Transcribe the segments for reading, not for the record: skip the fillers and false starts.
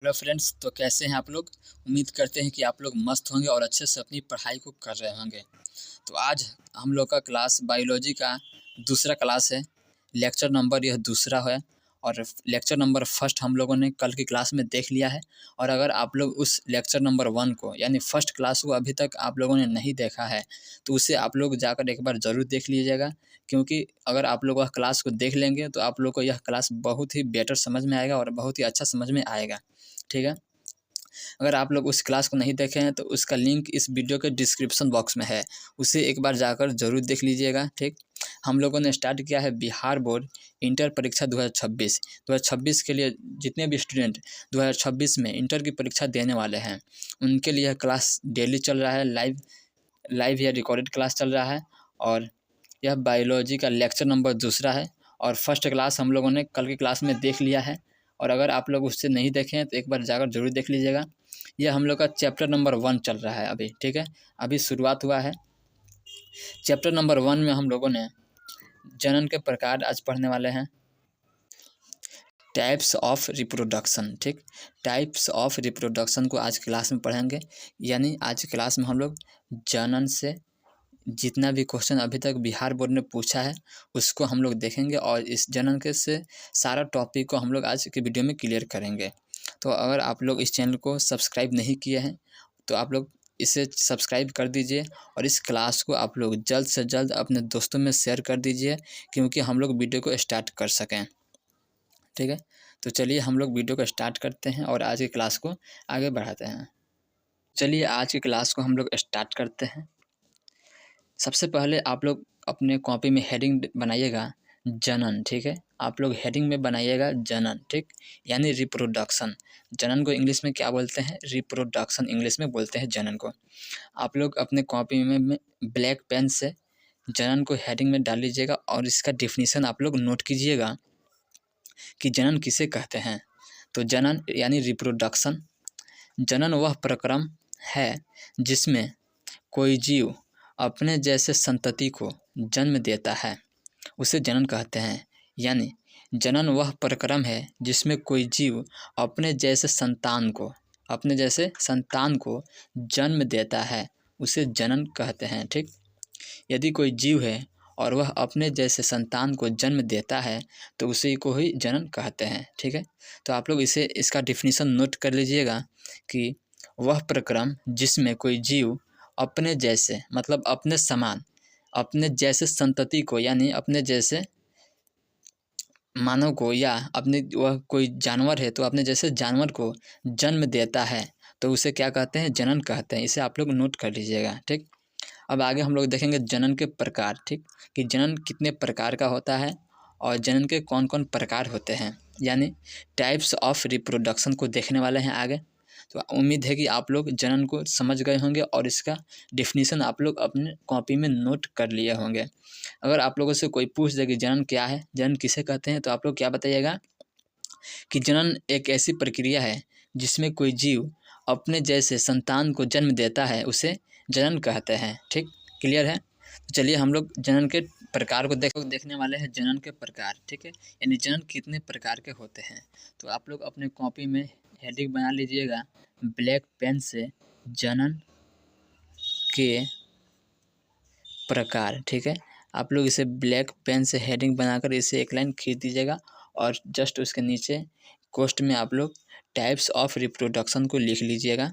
Hello friends, तो कैसे हैं आप लोग। उम्मीद करते हैं कि आप लोग मस्त होंगे और अच्छे से अपनी पढ़ाई को कर रहे होंगे। तो आज हम लोग का क्लास बायोलॉजी का दूसरा क्लास है। लेक्चर नंबर यह दूसरा है और लेक्चर नंबर फर्स्ट हम लोगों ने कल की क्लास में देख लिया है। और अगर आप लोग उस लेक्चर नंबर वन को यानी फर्स्ट क्लास को अभी तक आप लोगों ने नहीं देखा है तो उसे आप लोग जाकर एक बार ज़रूर देख लीजिएगा, क्योंकि अगर आप लोग वह क्लास को देख लेंगे तो आप लोग को यह क्लास बहुत ही बेटर समझ में आएगा और बहुत ही अच्छा समझ में आएगा। ठीक है। अगर आप लोग उस क्लास को नहीं देखे हैं तो उसका लिंक इस वीडियो के डिस्क्रिप्शन बॉक्स में है, उसे एक बार जाकर ज़रूर देख लीजिएगा। ठीक। हम लोगों ने स्टार्ट किया है बिहार बोर्ड इंटर परीक्षा 2026 के लिए जितने भी स्टूडेंट 2026 में इंटर की परीक्षा देने वाले हैं उनके लिए क्लास डेली चल रहा है। लाइव लाइव या रिकॉर्डेड क्लास चल रहा है और यह बायोलॉजी का लेक्चर नंबर दूसरा है। और फर्स्ट क्लास हम लोगों ने कल की क्लास में देख लिया है और अगर आप लोग उससे नहीं देखे हैं तो एक बार जाकर जरूर देख लीजिएगा। यह हम लोग का चैप्टर नंबर 1 चल रहा है अभी। ठीक है, अभी शुरुआत हुआ है। चैप्टर नंबर 1 में हम लोगों ने जनन के प्रकार आज पढ़ने वाले हैं। Types of reproduction. ठीक, टाइप्स ऑफ रिप्रोडक्शन को आज क्लास में पढ़ेंगे। यानी आज क्लास में हम लोग जनन से जितना भी क्वेश्चन अभी तक बिहार बोर्ड ने पूछा है उसको हम लोग देखेंगे और इस जनन के से सारा टॉपिक को हम लोग आज की वीडियो में क्लियर करेंगे। तो अगर आप लोग इस चैनल को सब्सक्राइब नहीं किए हैं तो आप लोग इसे सब्सक्राइब कर दीजिए और इस क्लास को आप लोग जल्द से जल्द अपने दोस्तों में शेयर कर दीजिए, क्योंकि हम लोग वीडियो को स्टार्ट कर सकें। ठीक है, तो चलिए हम लोग वीडियो को स्टार्ट करते हैं और आज की क्लास को आगे बढ़ाते हैं। चलिए आज की क्लास को हम लोग स्टार्ट करते हैं। सबसे पहले आप लोग अपने कॉपी में हेडिंग बनाइएगा जनन। ठीक है, आप लोग हेडिंग में बनाइएगा जनन। ठीक, यानी रिप्रोडक्शन। जनन को इंग्लिश में क्या बोलते हैं? रिप्रोडक्शन इंग्लिश में बोलते हैं जनन को। आप लोग अपने कॉपी में ब्लैक पेन से जनन को हेडिंग में डाल लीजिएगा और इसका डिफिनीसन आप लोग नोट कीजिएगा कि जनन किसे कहते हैं। तो जनन यानी रिप्रोडक्शन। जनन वह प्रक्रम है जिसमें कोई जीव अपने जैसे संतति को जन्म देता है, उसे जनन कहते हैं। यानी जनन वह प्रक्रम है जिसमें कोई जीव अपने जैसे संतान को जन्म देता है, उसे जनन कहते हैं। ठीक, यदि कोई जीव है और वह अपने जैसे संतान को जन्म देता है तो उसी को ही जनन कहते हैं। ठीक है, तो आप लोग इसका डिफिनीसन नोट कर लीजिएगा कि वह प्रक्रम जिसमें कोई जीव अपने जैसे मतलब अपने समान अपने जैसे संतति को यानी अपने जैसे मानव को या अपने वह कोई जानवर है तो अपने जैसे जानवर को जन्म देता है तो उसे क्या कहते हैं? जनन कहते हैं। इसे आप लोग नोट कर लीजिएगा। ठीक, अब आगे हम लोग देखेंगे जनन के प्रकार। ठीक, कि जनन कितने प्रकार का होता है और जनन के कौन कौन प्रकार होते हैं, यानी टाइप्स ऑफ रिप्रोडक्शन को देखने वाले हैं आगे। तो उम्मीद है कि आप लोग जनन को समझ गए होंगे और इसका डेफिनेशन आप लोग अपने कॉपी में नोट कर लिए होंगे। अगर आप लोगों से कोई पूछ दे कि जनन क्या है, जनन किसे कहते हैं, तो आप लोग क्या बताइएगा कि जनन एक ऐसी प्रक्रिया है जिसमें कोई जीव अपने जैसे संतान को जन्म देता है, उसे जनन कहते हैं। ठीक, क्लियर है। तो चलिए हम लोग जनन के प्रकार को देखने वाले हैं। जनन के प्रकार। ठीक है, यानी जनन कितने प्रकार के होते हैं। तो आप लोग अपने कॉपी में हेडिंग बना लीजिएगा ब्लैक पेन से जनन के प्रकार। ठीक है, आप लोग इसे ब्लैक पेन से हेडिंग बनाकर इसे एक लाइन खींच दीजिएगा और जस्ट उसके नीचे कोष्ठ में आप लोग टाइप्स ऑफ रिप्रोडक्शन को लिख लीजिएगा।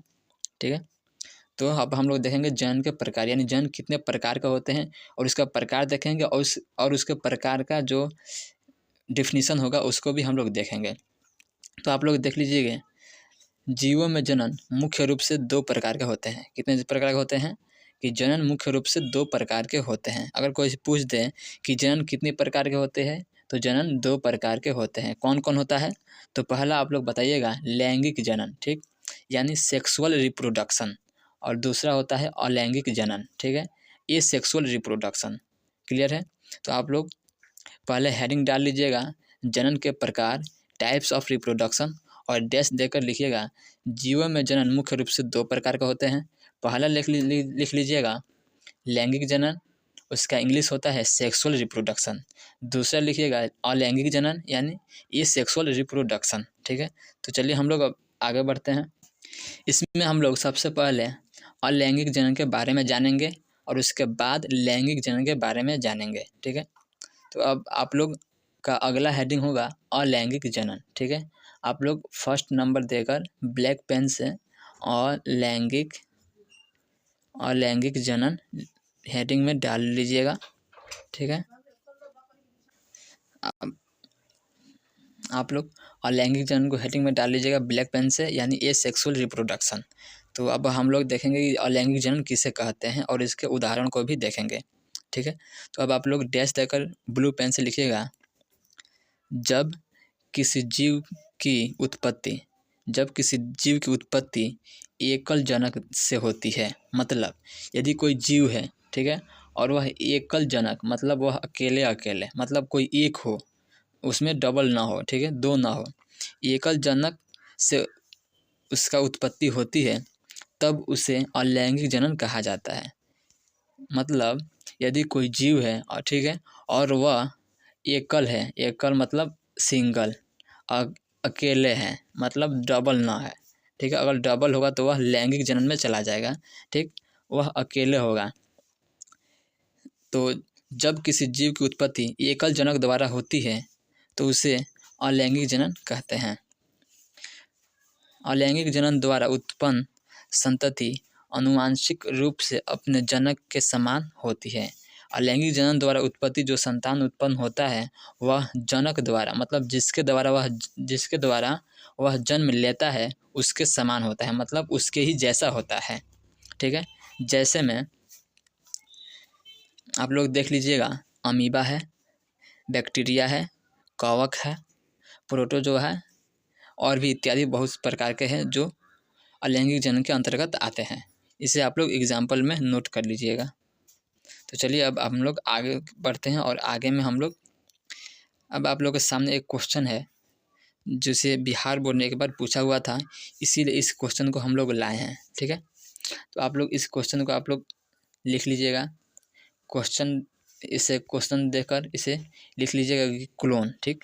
ठीक है, तो अब हम लोग देखेंगे जनन के प्रकार, यानी जनन कितने प्रकार का होते हैं और इसका प्रकार देखेंगे और उसके प्रकार का जो डिफिनीसन होगा उसको भी हम लोग देखेंगे। तो आप लोग देख लीजिएगा, जीवों में जनन मुख्य रूप से 2 प्रकार के होते हैं। कितने प्रकार के होते हैं? कि जनन मुख्य रूप से 2 प्रकार के होते हैं। अगर कोई पूछ दे कि जनन कितने प्रकार के होते हैं तो जनन 2 प्रकार के होते हैं। कौन कौन होता है? तो पहला आप लोग बताइएगा लैंगिक जनन। ठीक, यानी सेक्सुअल रिप्रोडक्शन। और दूसरा होता है अलैंगिक जनन। ठीक है, ये सेक्सुअल रिप्रोडक्शन। क्लियर है। तो आप लोग पहले हेडिंग डाल लीजिएगा जनन के प्रकार, टाइप्स ऑफ रिप्रोडक्शन और डैश देकर लिखिएगा जीवों में जनन मुख्य रूप से 2 प्रकार का होते हैं। पहला लिख लीजिएगा लैंगिक जनन, उसका इंग्लिश होता है सेक्सुअल रिप्रोडक्शन। दूसरा लिखिएगा अलैंगिक जनन, यानी ये सेक्सुअल रिप्रोडक्शन। ठीक है, तो चलिए हम लोग अब आगे बढ़ते हैं। इसमें हम लोग सबसे पहले अलैंगिक जनन के बारे में जानेंगे और उसके बाद लैंगिक जनन के बारे में जानेंगे, ठीक है। तो अब आप लोग का अगला हेडिंग होगा अलैंगिक जनन, ठीक है। आप लोग फर्स्ट नंबर देकर ब्लैक पेन से अलैंगिक जनन हेडिंग में डाल लीजिएगा, ठीक है। आप लोग अलैंगिक जनन को हेडिंग में डाल लीजिएगा ब्लैक पेन से, यानी एसेक्सुअल रिप्रोडक्शन। तो अब हम लोग देखेंगे कि अलैंगिक जनन किसे कहते हैं और इसके उदाहरण को भी देखेंगे, ठीक है। तो अब आप लोग डैश देकर ब्लू पेन से लिखिएगा, जब किसी जीव की उत्पत्ति एकल जनक से होती है, मतलब यदि कोई जीव है, ठीक है, और वह एकल जनक मतलब वह अकेले मतलब कोई एक हो, उसमें डबल ना हो, ठीक है, दो ना हो, एकल जनक से उसका उत्पत्ति होती है, तब उसे अलैंगिक जनन कहा जाता है। मतलब यदि कोई जीव है और ठीक है, और वह एकल मतलब सिंगल, अकेले हैं मतलब डबल ना है, ठीक है। अगर डबल होगा तो वह लैंगिक जनन में चला जाएगा, ठीक, वह अकेले होगा। तो जब किसी जीव की उत्पत्ति एकल जनक द्वारा होती है तो उसे अलैंगिक जनन कहते हैं। अलैंगिक जनन द्वारा उत्पन्न संतति आनुवंशिक रूप से अपने जनक के समान होती है। अलैंगिक जनन द्वारा उत्पत्ति जो संतान उत्पन्न होता है वह जनक द्वारा मतलब जिसके द्वारा वह जन्म लेता है उसके समान होता है, मतलब उसके ही जैसा होता है, ठीक है। जैसे में आप लोग देख लीजिएगा, अमीबा है, बैक्टीरिया है, कवक है, प्रोटोजोआ है और भी इत्यादि बहुत प्रकार के हैं जो अलैंगिक जनन के अंतर्गत आते हैं। इसे आप लोग एग्जाम्पल में नोट कर लीजिएगा। तो चलिए अब हम लोग आगे बढ़ते हैं और आगे में हम लोग अब आप लोग के सामने एक क्वेश्चन है जिसे बिहार बोर्ड ने एक बार पूछा हुआ था, इसीलिए इस क्वेश्चन को हम लोग लाए हैं, ठीक है। तो आप लोग इस क्वेश्चन को आप लोग लिख लीजिएगा, क्वेश्चन देकर इसे लिख लीजिएगा कि क्लोन, ठीक।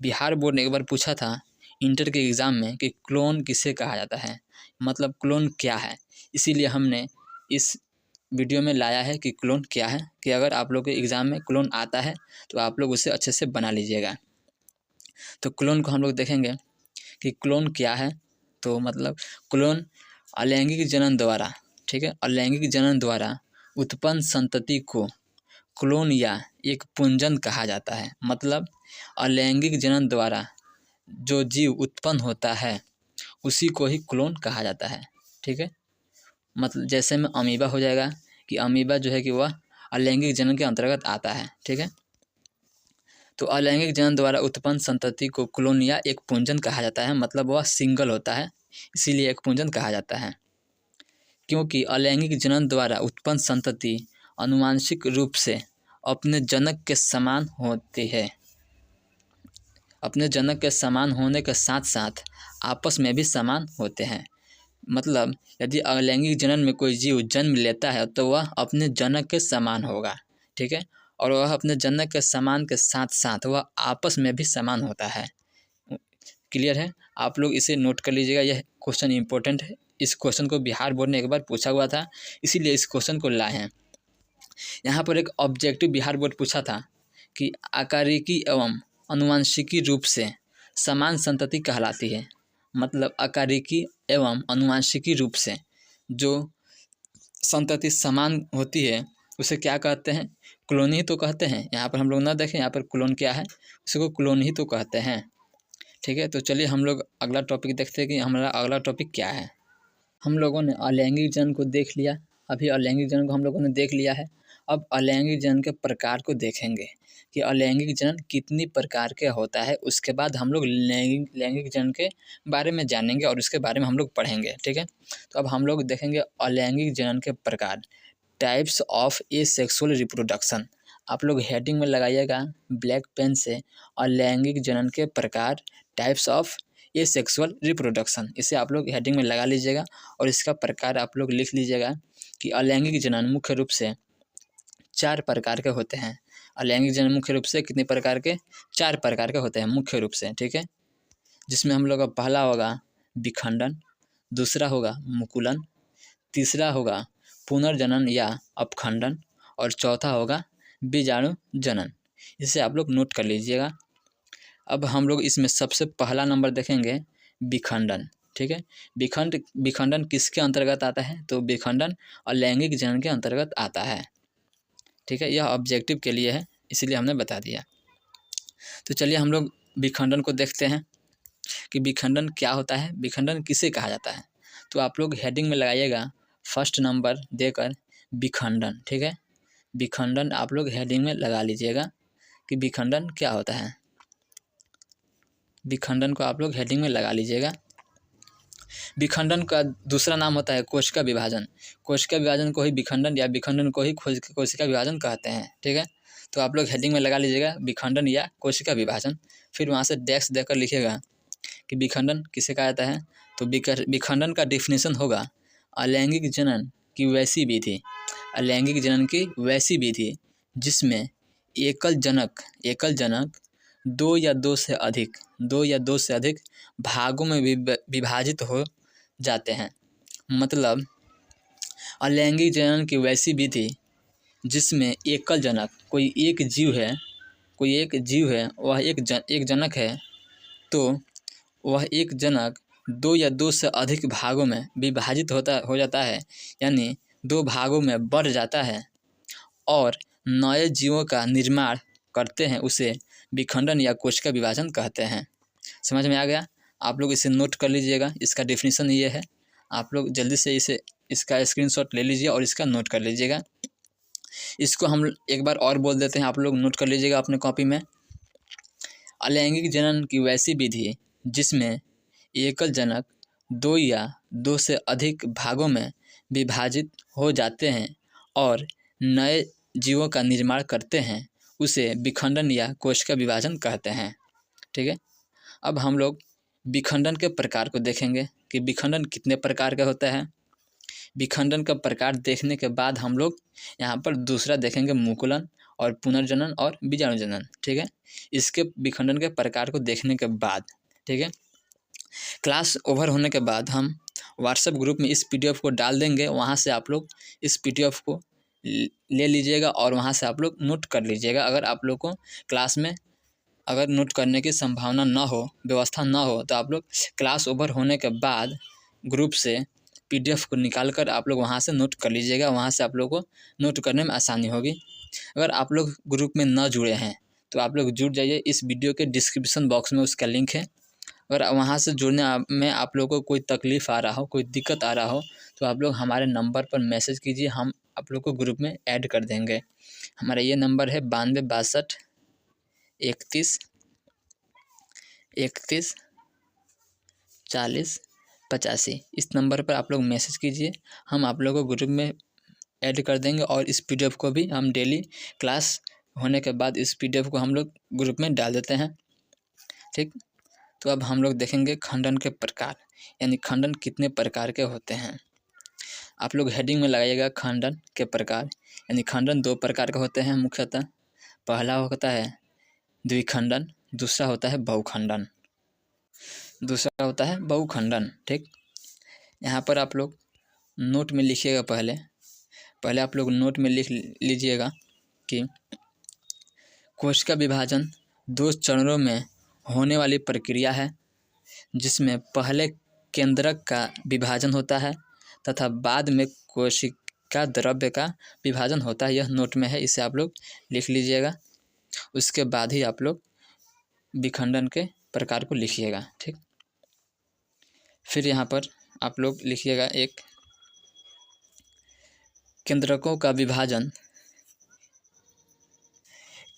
बिहार बोर्ड ने एक बार पूछा था इंटर के एग्ज़ाम में कि क्लोन किसे कहा जाता है, मतलब क्लोन क्या है। इसीलिए हमने इस वीडियो में लाया है कि क्लोन क्या है, कि अगर आप लोग के एग्ज़ाम में क्लोन आता है तो आप लोग उसे अच्छे से बना लीजिएगा। तो क्लोन को हम लोग देखेंगे कि क्लोन क्या है। तो मतलब क्लोन अलैंगिक जनन द्वारा, ठीक है, अलैंगिक जनन द्वारा उत्पन्न संतति को क्लोन या एक पुंजन कहा जाता है। मतलब अलैंगिक जनन द्वारा जो जीव उत्पन्न होता है उसी को ही क्लोन कहा जाता है, ठीक है। मतलब जैसे में अमीबा हो जाएगा कि अमीबा जो है कि वह अलैंगिक जनन के अंतर्गत आता है, ठीक है। तो अलैंगिक जनन द्वारा उत्पन्न संतति को क्लोन या एक पुंजन कहा जाता है, मतलब वह सिंगल होता है, इसीलिए एक पुंजन कहा जाता है। क्योंकि अलैंगिक जनन द्वारा उत्पन्न संतति आनुवंशिक रूप से अपने जनक के समान होती है। अपने जनक के समान होने के साथ साथ आपस में भी समान होते हैं। मतलब यदि अलैंगिक जनन में कोई जीव जन्म लेता है तो वह अपने जनक के समान होगा, ठीक है, और वह अपने जनक के समान के साथ साथ वह आपस में भी समान होता है। क्लियर है? आप लोग इसे नोट कर लीजिएगा, यह क्वेश्चन इंपॉर्टेंट है। इस क्वेश्चन को बिहार बोर्ड ने एक बार पूछा हुआ था, इसीलिए इस क्वेश्चन को लाए हैं। यहाँ पर एक ऑब्जेक्टिव बिहार बोर्ड पूछा था कि आकारिकी एवं आनुवंशिकी रूप से समान संतति कहलाती है। मतलब आकारिकी एवं आनुवंशिकी रूप से जो संतति समान होती है उसे क्या कहते हैं? क्लोन ही तो कहते हैं। यहाँ पर हम लोग ना देखें यहाँ पर क्लोन क्या है, उसको क्लोन ही तो कहते हैं, ठीक है। तो चलिए हम लोग अगला टॉपिक देखते हैं कि हमारा अगला टॉपिक क्या है। हम लोगों ने अलैंगिक जनन को देख लिया, अभी अलैंगिक जनन को हम लोगों ने देख लिया है। अब अलैंगिक जनन के प्रकार को देखेंगे कि अलैंगिक जनन कितनी प्रकार के होता है। उसके बाद हम लोग लैंगिक जनन के बारे में जानेंगे और उसके बारे में हम लोग पढ़ेंगे, ठीक है। तो अब हम लोग देखेंगे अलैंगिक जनन के प्रकार, टाइप्स ऑफ एसेक्सुअल रिप्रोडक्शन। आप लोग हेडिंग में लगाइएगा ब्लैक पेन से अलैंगिक जनन के प्रकार, टाइप्स ऑफ एसेक्सुअल रिप्रोडक्शन। इसे आप लोग हेडिंग में लगा लीजिएगा और इसका प्रकार आप लोग लिख लीजिएगा कि अलैंगिक जनन मुख्य रूप से 4 प्रकार के होते हैं। अलैंगिक जनन मुख्य रूप से कितने प्रकार के? 4 प्रकार के होते हैं मुख्य रूप से, ठीक है। जिसमें हम लोग का पहला होगा विखंडन, दूसरा होगा मुकुलन, तीसरा होगा पुनर्जनन या अपखंडन और चौथा होगा बीजाणु जनन। इसे आप लोग नोट कर लीजिएगा। अब हम लोग इसमें सबसे पहला नंबर देखेंगे विखंडन। ठीक है, विखंडन किसके अंतर्गत आता है? तो विखंडन अलैंगिक जनन के अंतर्गत आता है। ठीक है, यह ऑब्जेक्टिव के लिए है, इसीलिए हमने बता दिया। तो चलिए हम लोग विखंडन को देखते हैं कि विखंडन क्या होता है, विखंडन किसे कहा जाता है। तो आप लोग हेडिंग में लगाइएगा फर्स्ट नंबर देकर विखंडन। ठीक है, विखंडन आप लोग हेडिंग में लगा लीजिएगा कि विखंडन क्या होता है। विखंडन को आप लोग हेडिंग में लगा लीजिएगा। विखंडन का दूसरा नाम होता है कोशिका विभाजन। कोशिका विभाजन को ही विखंडन या विखंडन को ही कोशिका विभाजन कहते हैं। ठीक है, तो आप लोग हेडिंग में लगा लीजिएगा विखंडन या कोशिका विभाजन, फिर वहाँ से डैश देकर लिखिएगा कि विखंडन किसे कहा जाता है। तो विखंडन का डिफिनीशन होगा अलैंगिक जनन की वैसी विधि, अलैंगिक जनन की वैसी विधि जिसमें एकल जनक दो या दो से अधिक भागों में विभाजित हो जाते हैं। मतलब अलैंगिक जनन की वैसी विधि जिसमें एकल जनक, कोई एक जीव है, वह एक जनक है, तो वह एक जनक दो या दो से अधिक भागों में विभाजित हो जाता है, यानी दो भागों में बढ़ जाता है और नए जीवों का निर्माण करते हैं, उसे विखंडन या कोशिका विभाजन कहते हैं। समझ में आ गया? आप लोग इसे नोट कर लीजिएगा, इसका डेफिनेशन ये है। आप लोग जल्दी से इसका स्क्रीनशॉट ले लीजिए और इसका नोट कर लीजिएगा। इसको हम एक बार और बोल देते हैं, आप लोग नोट कर लीजिएगा अपने कॉपी में। अलैंगिक जनन की वैसी विधि जिसमें एकल जनक दो या दो से अधिक भागों में विभाजित हो जाते हैं और नए जीवों का निर्माण करते हैं, उसे विखंडन या कोशिका विभाजन कहते हैं। ठीक है, अब हम लोग विखंडन के प्रकार को देखेंगे कि विखंडन कितने प्रकार का होता है। विखंडन का प्रकार देखने के बाद हम लोग यहाँ पर दूसरा देखेंगे मुकुलन और पुनर्जनन और बीजाणु जनन। ठीक है, इसके विखंडन के प्रकार को देखने के बाद, ठीक है, क्लास ओवर होने के बाद हम व्हाट्सएप ग्रुप में इस पीडीएफ को डाल देंगे। वहाँ से आप लोग इस पीडीएफ को ले लीजिएगा और वहाँ से आप लोग नोट कर लीजिएगा। अगर आप लोग को क्लास में अगर नोट करने की संभावना ना हो, व्यवस्था ना हो, तो आप लोग क्लास ओवर होने के बाद ग्रुप से पीडीएफ को निकाल कर आप लोग वहाँ से नोट कर लीजिएगा। वहाँ से आप लोग को नोट करने में आसानी होगी। अगर आप लोग ग्रुप में न जुड़े हैं तो आप लोग जुड़ जाइए, इस वीडियो के डिस्क्रिप्शन बॉक्स में उसका लिंक है। अगर वहाँ से जुड़ने में आप लोगों को कोई तकलीफ़ आ रहा हो, कोई दिक्कत आ रहा हो, तो आप लोग हमारे नंबर पर मैसेज कीजिए, हम आप लोग को ग्रुप में ऐड कर देंगे। हमारा ये नंबर है 92 62 31 40 85। इस नंबर पर आप लोग मैसेज कीजिए, हम आप लोगों को ग्रुप में ऐड कर देंगे। और इस पीडीएफ को भी हम डेली क्लास होने के बाद इस पीडीएफ को हम लोग ग्रुप में डाल देते हैं। ठीक, तो अब हम लोग देखेंगे खंडन के प्रकार, यानी खंडन कितने प्रकार के होते हैं। आप लोग हेडिंग में लगाइएगा खंडन के प्रकार, यानी खंडन दो प्रकार के होते हैं मुख्यतः। पहला होता है द्विखंडन, दूसरा होता है बहुखंडन। ठीक, यहाँ पर आप लोग नोट में लिखिएगा। पहले आप लोग नोट में लिख लीजिएगा कि कोशिका विभाजन दो चरणों में होने वाली प्रक्रिया है, जिसमें पहले केंद्रक का विभाजन होता है तथा बाद में कोशिका द्रव्य का विभाजन होता है। यह नोट में है, इसे आप लोग लिख लीजिएगा। उसके बाद ही आप लोग विखंडन के प्रकार को लिखिएगा। ठीक, फिर यहाँ पर आप लोग लिखिएगा एक केंद्रकों का विभाजन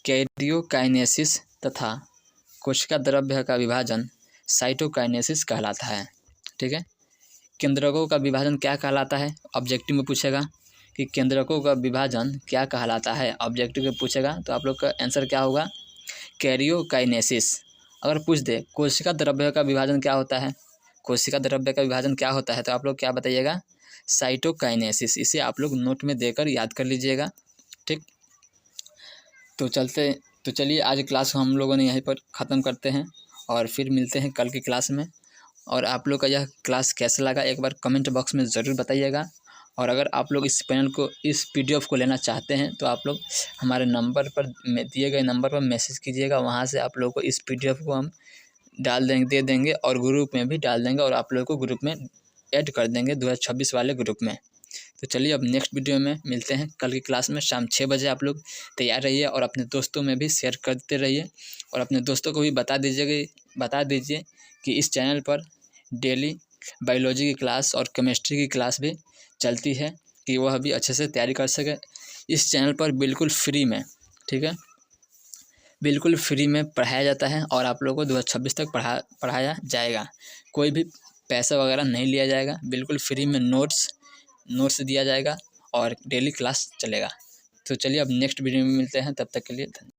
कैरियोकाइनेसिस तथा कोशिका द्रव्य का विभाजन साइटोकाइनेसिस कहलाता है। ठीक है, केंद्रकों का विभाजन क्या कहलाता है, ऑब्जेक्टिव में पूछेगा कि केंद्रकों का विभाजन क्या कहलाता है, ऑब्जेक्टिव में पूछेगा, तो आप लोग का आंसर क्या होगा, कैरियोकाइनेसिस। अगर पूछ दे कोशिका द्रव्य का विभाजन क्या होता है, तो आप लोग क्या बताइएगा, साइटोकाइनेसिस। इसे आप लोग नोट में देकर याद कर लीजिएगा। ठीक, तो चलिए आज क्लास हम लोगों ने यहीं पर ख़त्म करते हैं और फिर मिलते हैं कल की क्लास में। और आप लोग का यह क्लास कैसा लगा एक बार कमेंट बॉक्स में ज़रूर बताइएगा। और अगर आप लोग इस PDF को लेना चाहते हैं तो आप लोग हमारे नंबर पर दिए गए नंबर पर मैसेज कीजिएगा। वहाँ से आप लोगों को इस PDF को हम दे देंगे और ग्रुप में भी डाल देंगे और आप लोगों को ग्रुप में ऐड कर देंगे 2026 वाले ग्रुप में। तो चलिए अब नेक्स्ट वीडियो में मिलते हैं कल की क्लास में शाम 6 बजे। आप लोग तैयार रहिए और अपने दोस्तों में भी शेयर करते रहिए और अपने दोस्तों को भी बता दीजिए कि इस चैनल पर डेली बायोलॉजी की क्लास और केमिस्ट्री की क्लास भी चलती है, कि वह भी अच्छे से तैयारी कर सके। इस चैनल पर बिल्कुल फ्री में, ठीक है, बिल्कुल फ्री में पढ़ाया जाता है और आप लोगों को 2026 तक पढ़ाया जाएगा। कोई भी पैसा वगैरह नहीं लिया जाएगा, बिल्कुल फ्री में नोट्स दिया जाएगा और डेली क्लास चलेगा। तो चलिए अब नेक्स्ट वीडियो में मिलते हैं, तब तक के लिए धन्यवाद।